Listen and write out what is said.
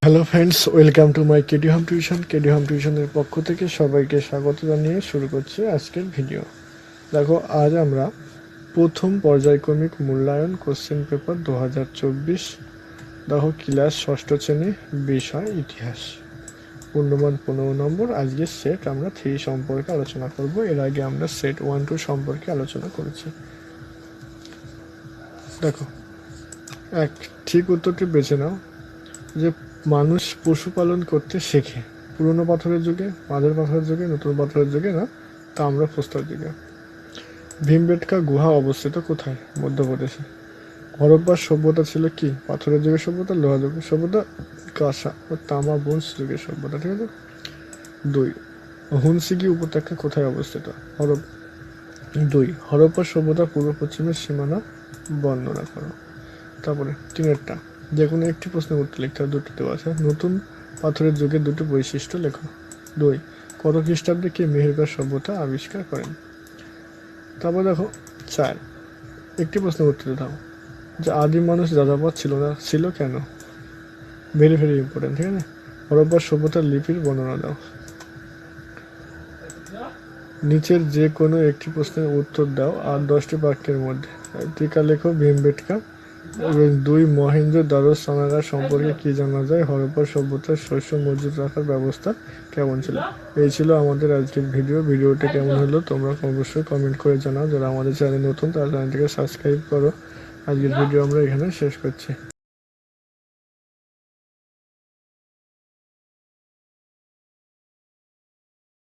Hello friends, welcome to my KD home tuition. KD home টিউশনের পক্ষ থেকে সবাইকে স্বাগত জানিয়ে শুরু করছি আজকের ভিডিও। দেখো, আজ আমরা প্রথম পর্যায়ক্রমিক মূল্যায়ন কোশ্চেন পেপার 2024 দেখো ক্লাস ষষ্ঠ শ্রেণী, বিষয় ইতিহাস, পূর্ণমান 15 নম্বর। আজকে সেট আমরা 3 সম্পর্কে আলোচনা করব। এর আগে আমরা সেট 1-2 সম্পর্কে আলোচনা করেছি। দেখো, ঠিক উত্তরটি বেছে নাও যে মানুষ পশুপালন করতে শেখে পুরনো পাথরের যুগে, মাঝের পাথরের যুগে, নতুন পাথরের যুগে, না তাম্র প্রস্তর যুগে। ভীমবেটকা গুহা অবস্থিত কোথায়? মধ্যপ্রদেশে। হরপ্পার সভ্যতা ছিল কি? পাথরের যুগের সভ্যতা, লোহা যুগের সভ্যতা, কাঁসা ও তামা ব্রোঞ্জ যুগের সভ্যতা। ঠিক আছে। 2. হুনসিগি উপত্যকা কোথায় অবস্থিত? হরপ্পা সভ্যতার পূর্ব পশ্চিমের সীমানা বর্ণনা করো। তারপরে 3-এরটা যে কোনো একটি প্রশ্নের উত্তর লিখতে হবে, দুটি দেওয়া আছে। নতুন পাথরের যুগের দুটি বৈশিষ্ট্য লেখো। 2. কত খ্রিস্টাব্দে কে মেহেরগড় সভ্যতা আবিষ্কার করেন? তারপর দেখো 4, একটি প্রশ্নের উত্তর দাও যে আদিম মানুষ যাযাবর ছিল কেন? Very very important. ঠিক আছে। হরপ্পার সভ্যতার লিপির বর্ণনা দাও। নিচের যে কোনো একটি প্রশ্নের উত্তর দাও আর 10টি বাক্যের মধ্যে। টিকা লেখো। ভীমবেটকা। 2. মহেঞ্জো-দারো স্নানাগার সম্পর্কে কি জানা যায়? হরপ্পা সভ্যতার শস্য মজুত রাখার ব্যবস্থা কেমন ছিল? এই ছিল আমাদের আজকের ভিডিওটি কেমন হলো তোমরা অবশ্যই কমেন্ট করে জানাও। যারা আমাদের চ্যানেল নতুন তারা চ্যানেলটিকে সাবস্ক্রাইব করো। আজকের ভিডিও আমরা এখানে শেষ করছি।